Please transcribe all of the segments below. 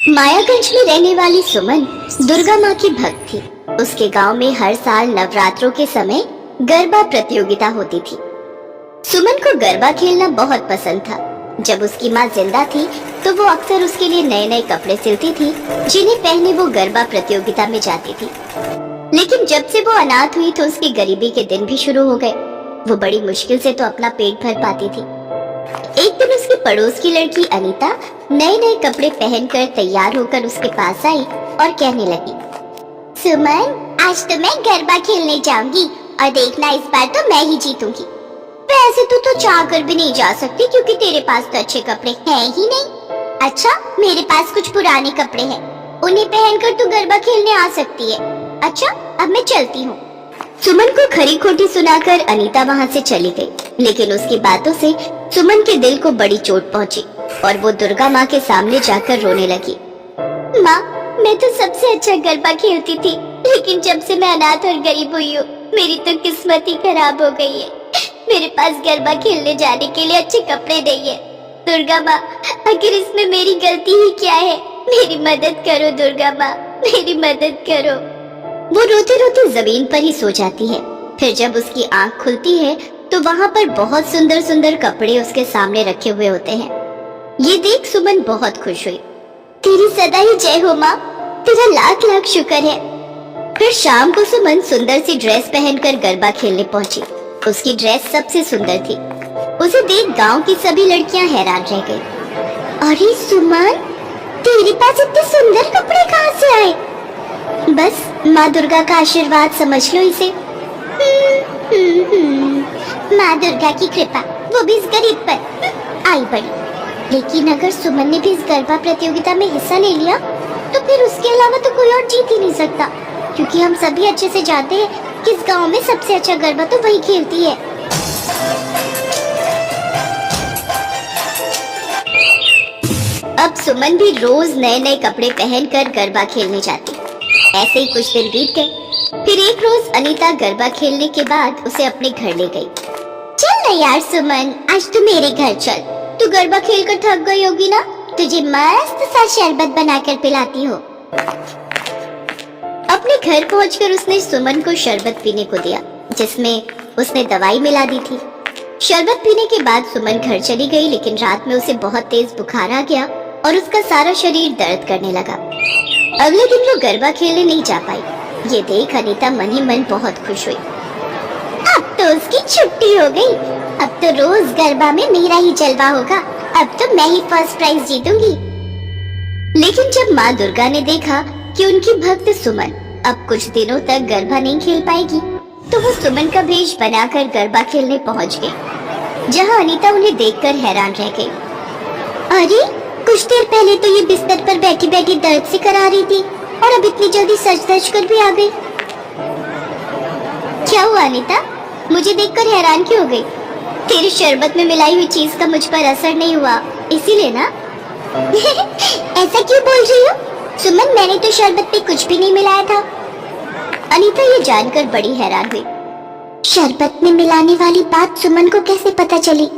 मायागंज में रहने वाली सुमन दुर्गा माँ की भक्त थी। उसके गांव में हर साल नवरात्रों के समय गरबा प्रतियोगिता होती थी। सुमन को गरबा खेलना बहुत पसंद था। जब उसकी माँ जिंदा थी तो वो अक्सर उसके लिए नए नए कपड़े सिलती थी, जिन्हें पहने वो गरबा प्रतियोगिता में जाती थी। लेकिन जब से वो अनाथ हुई तो उसकी गरीबी के दिन भी शुरू हो गए। वो बड़ी मुश्किल से तो अपना पेट भर पाती थी। एक दिन उसके पड़ोस की लड़की अनीता नए नए कपड़े पहनकर तैयार होकर उसके पास आई और कहने लगी, सुमन, आज तो मैं गरबा खेलने जाऊंगी और देखना इस बार तो मैं ही जीतूंगी। वैसे तो चाह कर भी नहीं जा सकती क्योंकि तेरे पास तो अच्छे कपड़े हैं ही नहीं। अच्छा, मेरे पास कुछ पुराने कपड़े हैं, उन्हें पहनकर तू गरबा खेलने आ सकती है। अच्छा, अब मैं चलती हूँ। सुमन को खरी खोटी सुनाकर अनीता वहाँ से चली गई, लेकिन उसकी बातों से सुमन के दिल को बड़ी चोट पहुँची और वो दुर्गा माँ के सामने जाकर रोने लगी। माँ, मैं तो सबसे अच्छा गरबा खेलती थी, लेकिन जब से मैं अनाथ और गरीब हुई हूँ, मेरी तो किस्मत ही खराब हो गई है। मेरे पास गरबा खेलने जाने के लिए अच्छे कपड़े नहीं है। दुर्गा माँ, आखिर इसमें मेरी गलती ही क्या है? मेरी मदद करो दुर्गा माँ, मेरी मदद करो। वो रोते रोते जमीन पर ही सो जाती है। फिर जब उसकी आंख खुलती है तो वहाँ पर बहुत सुंदर सुंदर कपड़े उसके सामने रखे हुए होते हैं। ये देख सुमन बहुत खुश हुई। तेरी सदा ही जय हो माँ, तेरा लाख लाख शुक्र है। फिर शाम को सुमन सुंदर सी ड्रेस पहनकर गरबा खेलने पहुंची। उसकी ड्रेस सबसे सुंदर थी। उसे देख गांव की सभी लड़कियां हैरान रह गई। अरे सुमन, तेरे पास इतने सुंदर कपड़े कहाँ से आए? बस माँ दुर्गा का आशीर्वाद समझ लो इसे। माँ दुर्गा की कृपा, वो भी इस गरीब पर आई बड़ी। लेकिन अगर सुमन ने भी इस गरबा प्रतियोगिता में हिस्सा ले लिया तो फिर उसके अलावा तो कोई और जीत ही नहीं सकता, क्योंकि हम सभी अच्छे से जानते हैं कि इस गांव में सबसे अच्छा गरबा तो वही खेलती है। अब सुमन भी रोज नए नए कपड़े पहनकर गरबा खेलने जाती। ऐसे ही कुछ दिन बीत गए। फिर एक रोज अनीता गरबा खेलने के बाद उसे अपने घर ले गई। चल ना यार सुमन, आज तू मेरे घर चल। तू गरबा खेलकर थक गई होगी ना, तुझे मस्त सा शरबत बनाकर पिलाती हूँ। अपने घर पहुंचकर उसने सुमन को शरबत पीने को दिया, जिसमें उसने दवाई मिला दी थी। शरबत पीने के बाद सुमन घर चली गई, लेकिन रात में उसे बहुत तेज बुखार आ गया और उसका सारा शरीर दर्द करने लगा। अगले दिन वो गरबा खेलने नहीं जा पाई। ये देख अनीता मन ही मन बहुत खुश हुई। अब तो उसकी छुट्टी हो गई। अब तो रोज गरबा में मेरा ही जलवा होगा। अब तो मैं ही फर्स्ट प्राइज जीतूंगी। लेकिन जब माँ दुर्गा ने देखा कि उनकी भक्त सुमन अब कुछ दिनों तक गरबा नहीं खेल पाएगी, तो वो सुमन का भेष बनाकर गरबा खेलने पहुँच गई, जहाँ अनीता उन्हें देखकर हैरान रह गई। अरे, कुछ देर पहले तो ये बिस्तर पर बैठी बैठी दर्द से करा रही थी और अब इतनी जल्दी सच धज कर भी आ गई। क्या हुआ अनीता? मुझे देखकर हैरान क्यों हो गई? तेरी शरबत में मिलाई हुई चीज का मुझ पर असर नहीं हुआ, इसीलिए ना? ऐसा क्यों बोल रही हो? सुमन, मैंने तो शरबत में कुछ भी नहीं मिलाया था। अनीता ये जानकर बड़ी हैरान हुई। शरबत में मिलाने वाली बात सुमन को कैसे पता चली?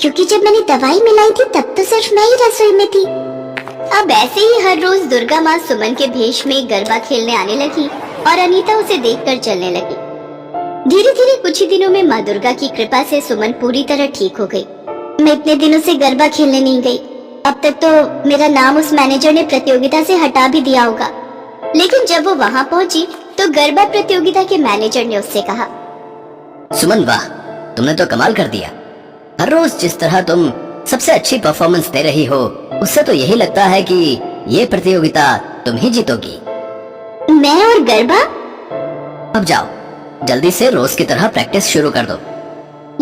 क्योंकि जब मैंने दवाई मिलाई थी तब तो सिर्फ मैं ही रसोई में थी। अब ऐसे ही हर रोज दुर्गा माँ सुमन के भेष में गरबा खेलने आने लगी और अनीता उसे देखकर चलने लगी। धीरे धीरे कुछ ही दिनों में माँ दुर्गा की कृपा से सुमन पूरी तरह ठीक हो गई। मैं इतने दिनों से गरबा खेलने नहीं गई। अब तक तो मेरा नाम उस मैनेजर ने प्रतियोगिता से हटा भी दिया होगा। लेकिन जब वो वहाँ पहुँची तो गरबा प्रतियोगिता के मैनेजर ने उससे कहा, सुमन, वाह, तुमने तो कमाल कर दिया। हर रोज जिस तरह तुम सबसे अच्छी परफॉर्मेंस दे रही हो, उससे तो यही लगता है कि ये प्रतियोगिता तुम ही जीतोगी। मैं और गरबा? अब जाओ, जल्दी से रोज की तरह प्रैक्टिस शुरू कर दो।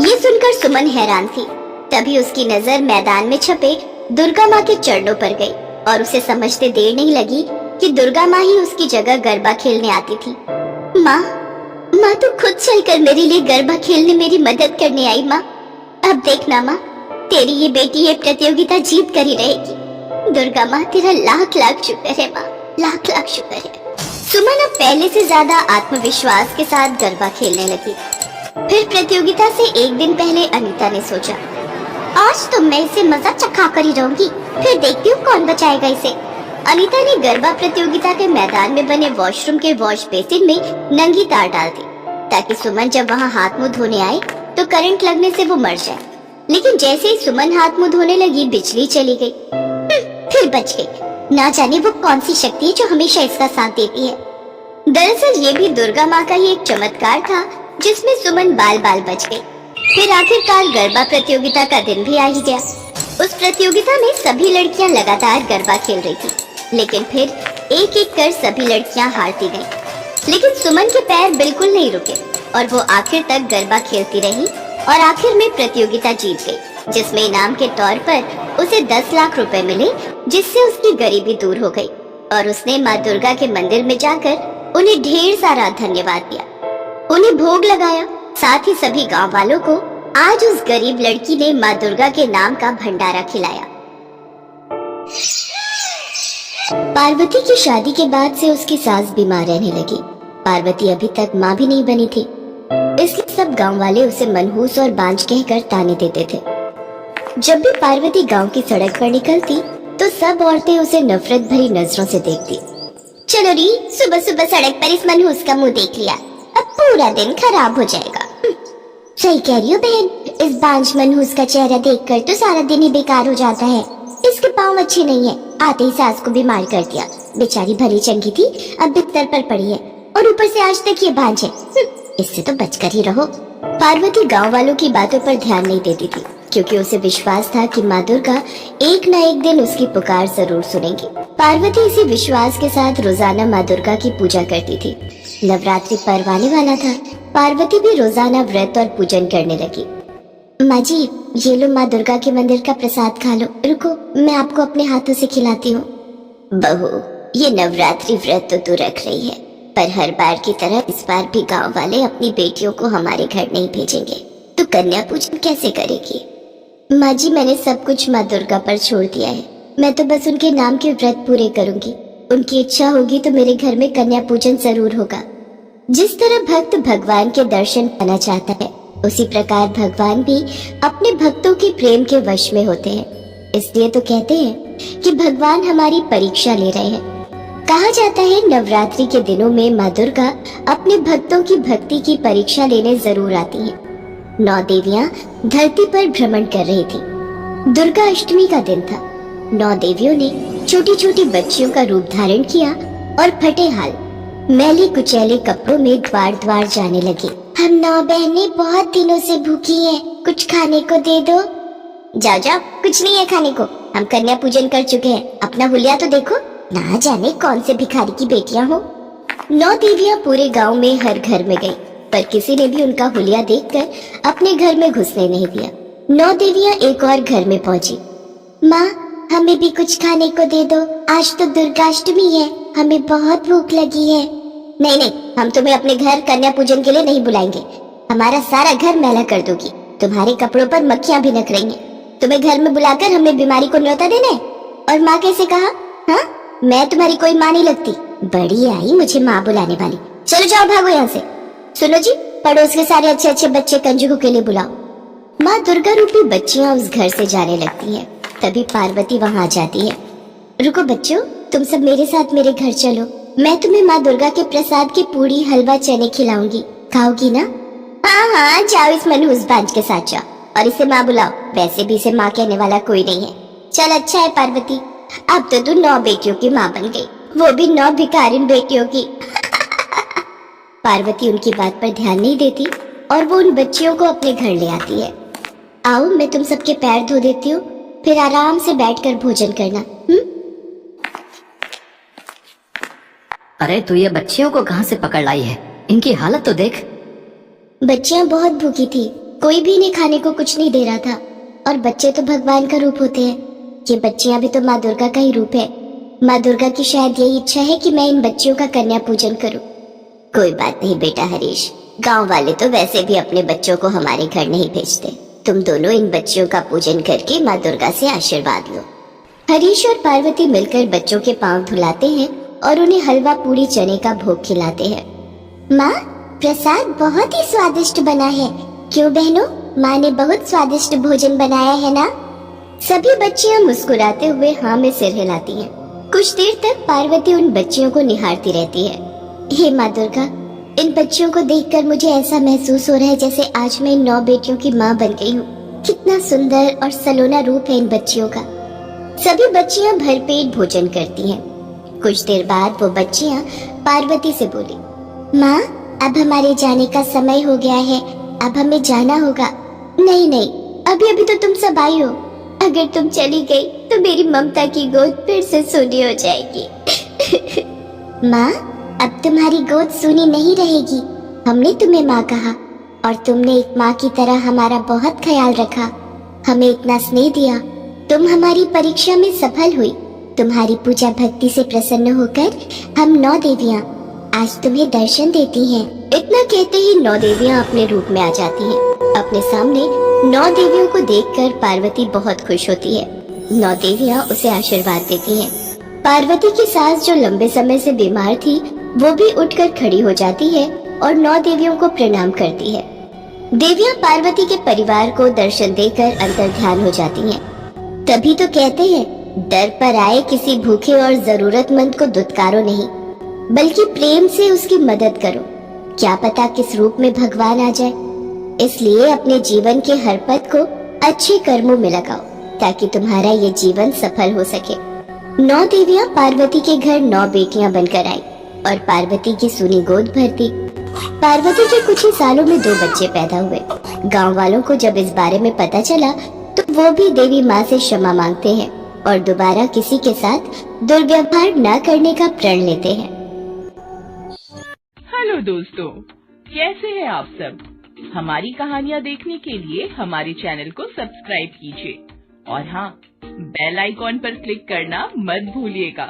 ये सुनकर सुमन हैरान थी। तभी उसकी नजर मैदान में छपे दुर्गा माँ के चरणों पर गई और उसे समझते देर नहीं लगी कि दुर्गा माँ ही उसकी जगह गरबा खेलने आती थी। माँ, माँ तो खुद चलकर मेरे लिए गरबा खेलने मेरी मदद करने आई। माँ, अब देखना माँ, तेरी ये बेटी ये प्रतियोगिता जीत कर ही रहेगी। दुर्गा माँ, तेरा लाख लाख शुक्र है माँ, लाख लाख शुक्र है। सुमन अब पहले से ज्यादा आत्मविश्वास के साथ गरबा खेलने लगी। फिर प्रतियोगिता से एक दिन पहले अनीता ने सोचा, आज तो मैं इसे मजा चखा कर ही रहूंगी, फिर देखती हूँ कौन बचाएगा इसे। अनीता ने गरबा प्रतियोगिता के मैदान में बने वॉशरूम के वॉश बेसिन में नंगी तार डाल दी ताकि सुमन जब वहाँ हाथ मुंह धोने आए तो करंट लगने से वो मर जाए। लेकिन जैसे ही सुमन हाथ मुंह धोने लगी बिजली चली गई। फिर बच गई। ना जाने वो कौन सी शक्ति है जो हमेशा इसका साथ देती है। दरअसल ये भी दुर्गा माँ का ही एक चमत्कार था जिसमें सुमन बाल बाल बच गई। फिर आखिरकार गरबा प्रतियोगिता का दिन भी आ ही गया। उस प्रतियोगिता में सभी लड़कियां लगातार गरबा खेल रही थी, लेकिन फिर एक एक कर सभी लड़कियां हारती गईं। लेकिन सुमन के पैर बिल्कुल नहीं रुके और वो आखिर तक गरबा खेलती रही और आखिर में प्रतियोगिता जीत गई, जिसमें इनाम के तौर पर उसे 10 लाख रुपए मिले, जिससे उसकी गरीबी दूर हो गई और उसने माँ दुर्गा के मंदिर में जाकर उन्हें ढेर सारा धन्यवाद दिया, उन्हें भोग लगाया। साथ ही सभी गांव वालों को आज उस गरीब लड़की ने माँ दुर्गा के नाम का भंडारा खिलाया। पार्वती की शादी के बाद से उसकी सास बीमार रहने लगी। पार्वती अभी तक माँ भी नहीं बनी थी, इसलिए सब गांव वाले उसे मनहूस और बांझ कहकर ताने देते थे। जब भी पार्वती गांव की सड़क पर निकलती तो सब औरतें उसे नफरत भरी नजरों से देखती। चलो री, सुबह सुबह सड़क पर इस मनहूस का मुंह देख लिया, अब पूरा दिन खराब हो जाएगा। सही कह रही हो बहन, इस बांझ मनहूस का चेहरा देखकर तो सारा दिन ही बेकार हो जाता है। इसके पाँव अच्छे नहीं है, आते ही सास को बीमार कर दिया। बेचारी भली चंगी थी, अब बिस्तर पर पड़ी है और ऊपर से आज तक ये बांझ है। इससे तो बचकर ही रहो। पार्वती गांव वालों की बातों पर ध्यान नहीं देती थी, क्योंकि उसे विश्वास था कि माँ दुर्गा एक न एक दिन उसकी पुकार जरूर सुनेंगी। पार्वती इसी विश्वास के साथ रोजाना माँ दुर्गा की पूजा करती थी। नवरात्रि पर्व आने वाला था। पार्वती भी रोजाना व्रत और पूजन करने लगी। माँ जी, ये लो माँ दुर्गा के मंदिर का प्रसाद खा लो। रुको, मैं आपको अपने हाथों से खिलाती हूँ। बहू, ये नवरात्रि व्रत तो तू रख रही है, पर हर बार की तरह इस बार भी गांव वाले अपनी बेटियों को हमारे घर नहीं भेजेंगे। तू कन्या पूजन कैसे करेगी? माँ जी, मैंने सब कुछ माँ दुर्गा पर छोड़ दिया है। मैं तो बस उनके नाम के व्रत पूरे करूंगी। उनकी इच्छा होगी तो मेरे घर में कन्या पूजन जरूर होगा। जिस तरह भक्त भगवान के दर्शन पाना चाहता है, उसी प्रकार भगवान भी अपने भक्तों के प्रेम के वश में होते हैं। इसलिए तो कहते हैं कि भगवान हमारी परीक्षा ले रहे हैं। कहा जाता है नवरात्रि के दिनों में माँ दुर्गा अपने भक्तों की भक्ति की परीक्षा लेने जरूर आती हैं। 9 देवियां धरती पर भ्रमण कर रही थी। दुर्गा अष्टमी का दिन था। 9 देवियों ने छोटी छोटी बच्चियों का रूप धारण किया और फटे हाल मैले कुचैले कपड़ों में द्वार द्वार जाने लगी। हम 9 बहनें बहुत दिनों से भूखी हैं, कुछ खाने को दे दो। जाओ जाओ, कुछ नहीं है खाने को, हम कन्या पूजन कर चुके हैं। अपना हुलिया तो देखो, ना जाने कौन से भिखारी की बेटियां हो। 9 देवियां पूरे गांव में हर घर में गई, पर किसी ने भी उनका हुलिया देखकर अपने घर में घुसने नहीं दिया। 9 देवियां एक और घर में पहुंची। माँ, हमें भी कुछ खाने को दे दो, आज तो दुर्गाष्टमी है, हमें बहुत भूख लगी है। नहीं नहीं, हम तुम्हें अपने घर कन्या पूजन के लिए नहीं बुलाएंगे। हमारा सारा घर मैला कर दोगी, तुम्हारे कपड़ों पर मक्खियां भिनक रही हैं। तुम्हें घर में बुलाकर हमें बीमारी को न्योता देना है? और माँ कैसे कहा? हाँ, मैं तुम्हारी कोई माँ नहीं लगती। बड़ी आई मुझे माँ बुलाने वाली। चलो जाओ, भागो यहाँ से। सुनो जी, पड़ोस के सारे अच्छे अच्छे बच्चे कंजूकों के लिए बुलाओ। माँ दुर्गा रूपी बच्चियां उस घर से जाने लगती हैं। तभी पार्वती वहाँ आ जाती है। रुको बच्चों, तुम सब मेरे साथ मेरे घर चलो। मैं तुम्हें माँ दुर्गा के प्रसाद की पूरी हलवा चने खिलाऊंगी, खाओगी ना? हाँ हाँ, जाओ इस मनहूस बांझ के साथ जाओ और इसे माँ बुलाओ। वैसे भी इसे माँ कहने वाला कोई नहीं है। चल अच्छा है पार्वती, अब तो तू 9 बेटियों की माँ बन गई, वो भी 9 भिखारिन बेटियों की। पार्वती उनकी बात पर ध्यान नहीं देती और वो उन बच्चियों को अपने घर ले आती है। आओ, मैं तुम सबके पैर धो देती हूँ, फिर आराम से बैठकर भोजन करना। अरे तू ये बच्चियों को कहाँ से पकड़ लाई है? इनकी हालत तो देख। बच्चियां बहुत भूखी थी, कोई भी इन्हें खाने को कुछ नहीं दे रहा था। और बच्चे तो भगवान का रूप होते हैं, ये बच्चियां भी तो माँ दुर्गा का ही रूप है। माँ दुर्गा की शायद यही इच्छा है कि मैं इन बच्चियों का कन्या पूजन करूं। कोई बात नहीं बेटा हरीश, गांव वाले तो वैसे भी अपने बच्चों को हमारे घर नहीं भेजते। तुम दोनों इन बच्चियों का पूजन करके माँ दुर्गा से आशीर्वाद लो। हरीश और पार्वती मिलकर बच्चों के पांव धुलाते हैं और उन्हें हलवा पूरी चने का भोग खिलाते हैं। माँ, प्रसाद बहुत ही स्वादिष्ट बना है। क्यों बहनों, माँ ने बहुत स्वादिष्ट भोजन बनाया है ना? सभी बच्चियाँ मुस्कुराते हुए हाँ में सिर हिलाती हैं। कुछ देर तक पार्वती उन बच्चियों को निहारती रहती है। हे माँ दुर्गा, इन बच्चियों को देखकर मुझे ऐसा महसूस हो रहा है जैसे आज मैं इन 9 बेटियों की माँ बन गई हूँ। कितना सुंदर और सलोना रूप है इन बच्चियों का। सभी बच्चियां भरपेट भोजन करती हैं। कुछ देर बाद वो बच्चियां पार्वती से बोली, माँ, अब हमारे जाने का समय हो गया है, अब हमें जाना होगा। नहीं नहीं, अभी अभी तो तुम सब आई हो। अगर तुम चली गई तो मेरी ममता की गोद फिर से सूनी हो जाएगी। माँ, अब तुम्हारी गोद सूनी नहीं रहेगी। हमने तुम्हें माँ कहा और तुमने एक माँ की तरह हमारा बहुत ख्याल रखा, हमें इतना स्नेह दिया। तुम हमारी परीक्षा में सफल हुई। तुम्हारी पूजा भक्ति से प्रसन्न होकर हम 9 देवियाँ आज तुम्हें दर्शन देती हैं। इतना कहते ही 9 देवियाँ अपने रूप में आ जाती हैं। अपने सामने 9 देवियों को देखकर पार्वती बहुत खुश होती है। 9 देवियाँ उसे आशीर्वाद देती हैं। पार्वती की सास जो लंबे समय से बीमार थी, वो भी उठकर खड़ी हो जाती है और 9 देवियों को प्रणाम करती है। देवियाँ पार्वती के परिवार को दर्शन देकर अंतर ध्यान हो जाती हैं। तभी तो कहते हैं, दर पर आए किसी भूखे और जरूरतमंद को दुत्कारो नहीं, बल्कि प्रेम से उसकी मदद करो। क्या पता किस रूप में भगवान आ जाए। इसलिए अपने जीवन के हर पथ को अच्छे कर्मों में लगाओ ताकि तुम्हारा ये जीवन सफल हो सके। 9 देवियाँ पार्वती के घर 9 बेटियां बनकर आई और पार्वती की सूनी गोद भरती। पार्वती के कुछ ही सालों में 2 बच्चे पैदा हुए। गांव वालों को जब इस बारे में पता चला तो वो भी देवी माँ से क्षमा मांगते हैं और दोबारा किसी के साथ दुर्व्यवहार न करने का प्रण लेते हैं। हेलो दोस्तों, कैसे हैं आप सब? हमारी कहानियाँ देखने के लिए हमारे चैनल को सब्सक्राइब कीजिए और हाँ, बेल आइकॉन पर क्लिक करना मत भूलिएगा।